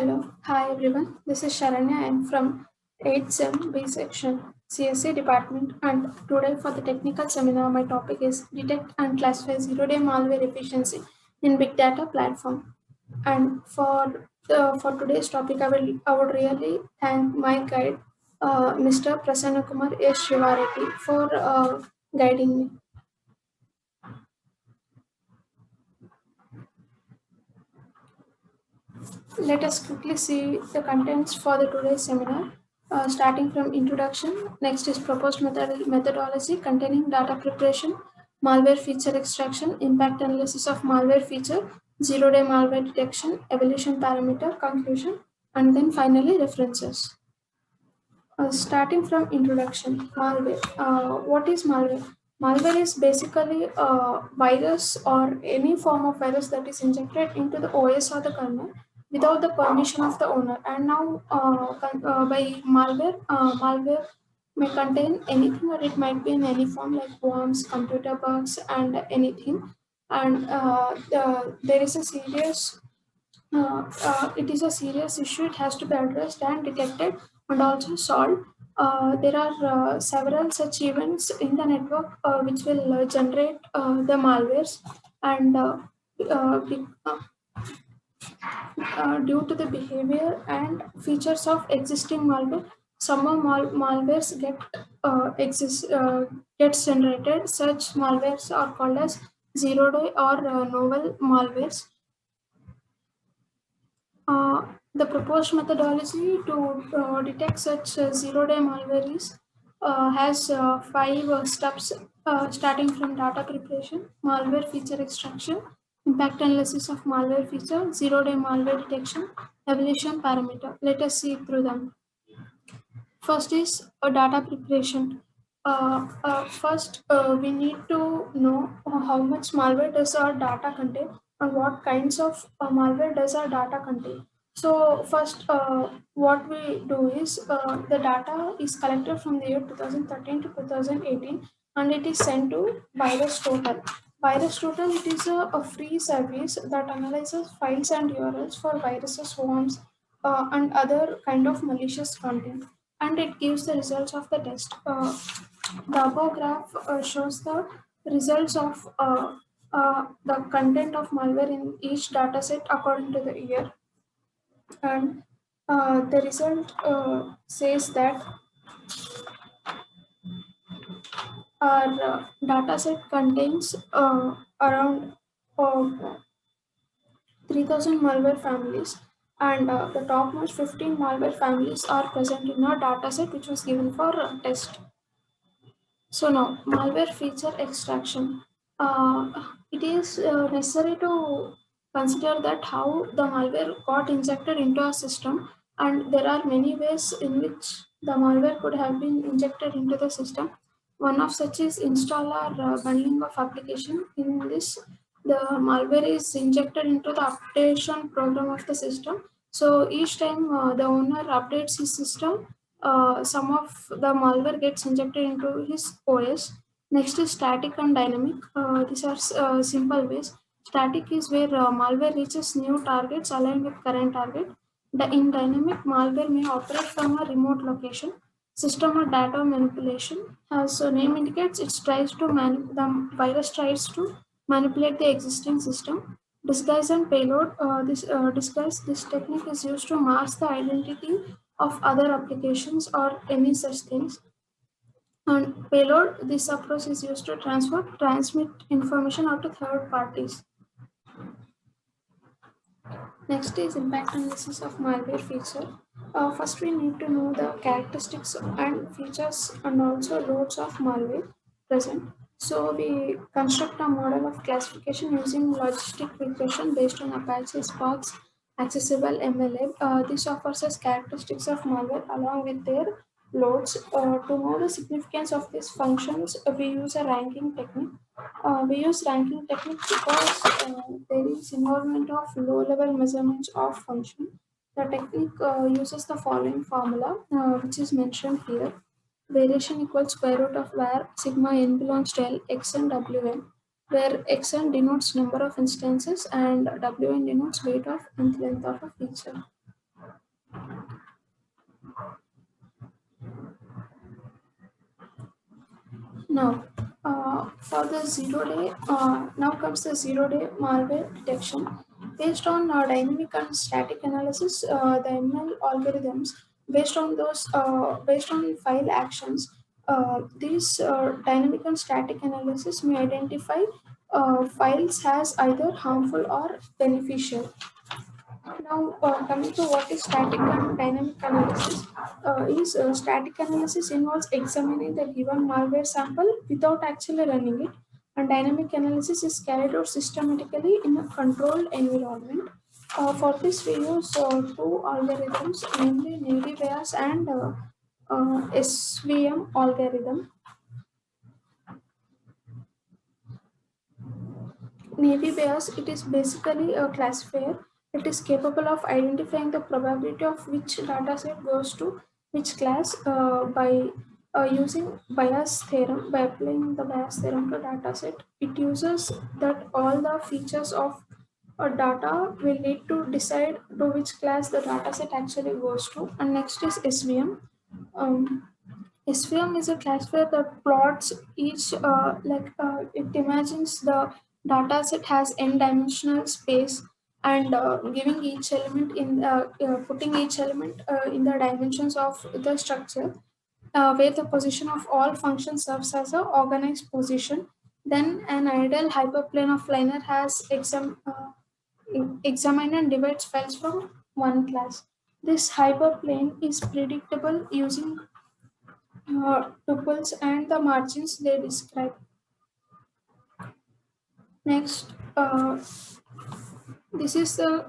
Hello, hi everyone. This is Sharanya. I am from 8th SEM B section CSA department, and today for the technical seminar, my topic is detect and classify zero-day malware efficiency in big data platform. And for today's topic, I would really thank my guide, Mr. Prasanna Kumar S. Shivareddy, for guiding me. Let us quickly see the contents for the today's seminar. Starting from introduction, next is proposed methodology containing data preparation, malware feature extraction, impact analysis of malware feature, zero-day malware detection, evolution parameter, conclusion, and then finally references. Starting from introduction, malware. What is malware? Malware is basically a virus or any form of virus that is injected into the OS or the kernel without the permission of the owner. And now, by malware may contain anything, or it might be in any form like worms, computer bugs, and anything. And there is a serious it is a serious issue. It has to be addressed and detected and also solved. There are several such events in the network which will generate the malwares, and be- due to the behavior and features of existing malware, some of malwares gets generated. Such malwares are called as zero day or novel malwares. Uh, the proposed methodology to detect such zero-day malware has five steps, starting from data preparation, malware feature extraction, impact analysis of malware feature, zero-day malware detection, evolution parameter. Let us see through them. First is data preparation. First, we need to know how much malware does our data contain and what kinds of malware does our data contain. So first, what we do is the data is collected from the year 2013 to 2018, and it is sent to VirusTotal. VirusTotal, it is a free service that analyzes files and URLs for viruses, worms, and other kind of malicious content, and it gives the results of the test. The above graph shows the results of the content of malware in each dataset according to the year, and the result says that our dataset contains around uh, 3,000 malware families, and the topmost 15 malware families are present in our dataset, which was given for test. So now, malware feature extraction. It is necessary to consider that how the malware got injected into our system, and there are many ways in which the malware could have been injected into the system. One of such is install or bundling of application. In this, the malware is injected into the updation program of the system. So each time the owner updates his system, some of the malware gets injected into his OS. Next is static and dynamic. These are simple ways. Static is where malware reaches new targets aligned with current target. In dynamic, malware may operate from a remote location. System or data manipulation. As the name indicates, it tries to the virus tries to manipulate the existing system. Disguise and payload. This technique is used to mask the identity of other applications or any such things. And payload, this approach is used to transmit information out to third parties. Next is impact analysis of malware feature. First, we need to know the characteristics and features and also loads of malware present. So we construct a model of classification using logistic regression based on Apache Spark's accessible MLA. This offers us characteristics of malware along with their loads. To know the significance of these functions, we use a ranking technique. We use ranking technique because there is involvement of low-level measurements of function. The technique uses the following formula, which is mentioned here. Variation equals square root of where sigma n belongs to L, x and wn, where xn denotes number of instances and wn denotes weight of nth length of a feature. Now, for the now comes the zero-day malware detection. Based on dynamic and static analysis, the ML algorithms, based on file actions, these dynamic and static analysis may identify files as either harmful or beneficial. Now, coming to what is static and dynamic analysis, is static analysis involves examining the given malware sample without actually running it, and dynamic analysis is carried out systematically in a controlled environment. For this, we use two algorithms, namely Navy Bayes and SVM algorithm. Navy Bayes, it is basically a classifier. It is capable of identifying the probability of which dataset goes to which class by using Bayes theorem. By applying the Bayes theorem to dataset, it uses that all the features of a data will need to decide to which class the dataset actually goes to. And next is SVM. Um, SVM is a classifier that plots each, it imagines the data set has n-dimensional space and giving each element putting each element in the dimensions of the structure, where the position of all functions serves as a organized position. Then an ideal hyperplane of liner has examined and divides files from one class. This hyperplane is predictable using tuples and the margins they describe. Next, this is the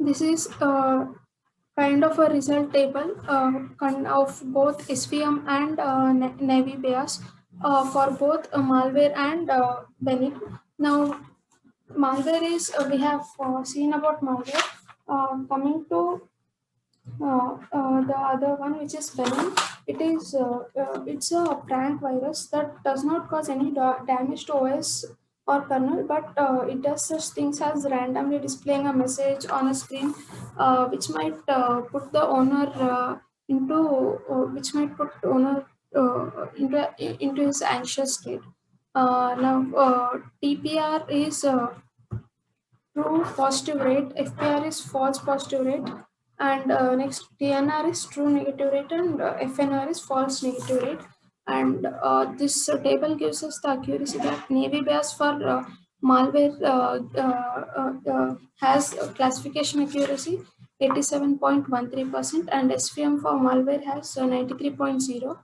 this is kind of a result table of both SVM and Navy Bayes for both malware and benign. Now, malware is we have seen about malware. Coming to the other one, which is Venom, it's a prank virus that does not cause any damage to OS or kernel, but it does such things as randomly displaying a message on a screen, which might put the owner into which might put owner into his anxious state. Now, TPR is true positive rate, FPR is false positive rate, and next TNR is true negative rate, and FNR is false negative rate. And this table gives us the accuracy that Navy Bayes for malware has classification accuracy 87.13%, and SVM for malware has 93.0.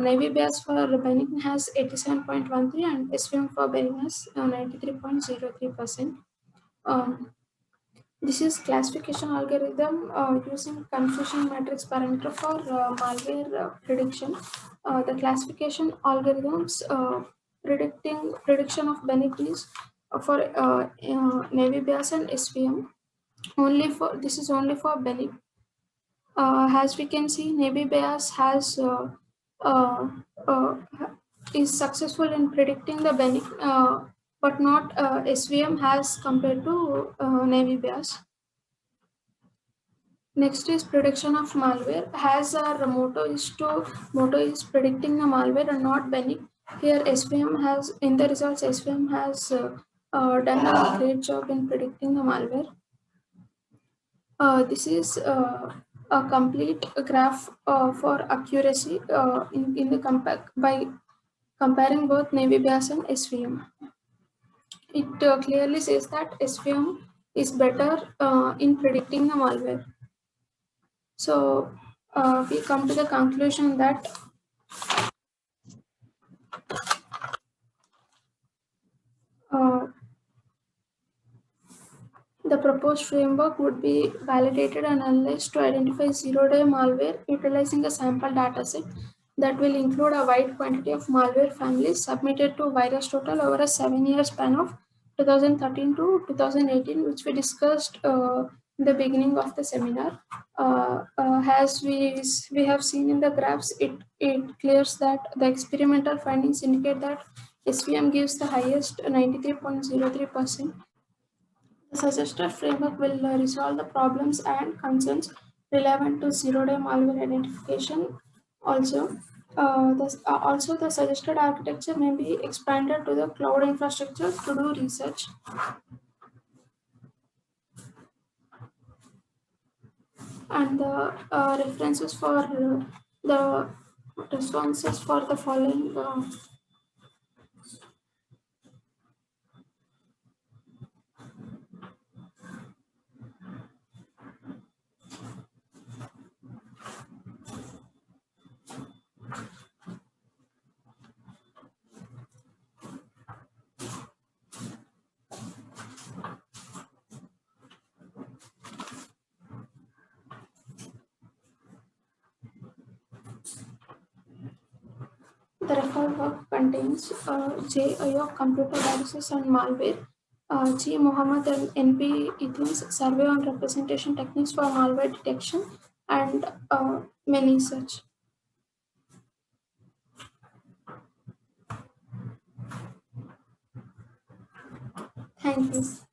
Navy Bayes for benign has 87.13, and SVM for benign has 93.03%. Um, this is classification algorithm using confusion matrix parameter for malware prediction. The classification algorithms predicting prediction of benefits for Navy Bayes and SVM. Only for this is only for benefit. As we can see, Navy Bayes has uh, uh, is successful in predicting the benefit, but not SVM has compared to Navy Bayes. Next is prediction of malware. As our motto is predicting the malware and not banning. Here SVM has in the results SVM has done a great job in predicting the malware. This is a complete graph for accuracy in the by comparing both Navy Bayes and SVM. It clearly says that SVM is better in predicting the malware. So we come to the conclusion that uh, the proposed framework would be validated and analyzed to identify zero-day malware utilizing a sample dataset that will include a wide quantity of malware families submitted to VirusTotal over a 7-year span of 2013 to 2018, which we discussed in the beginning of the seminar. As we have seen in the graphs, it clears that the experimental findings indicate that SVM gives the highest 93.03%. The suggested framework will resolve the problems and concerns relevant to zero-day malware identification. Also, also the suggested architecture may be expanded to the cloud infrastructure to do research, and the references for the responses for the following. The referred work contains JIO computer viruses and malware, G. Muhammad and NP Ethin's survey on representation techniques for malware detection, and many such. Thank you.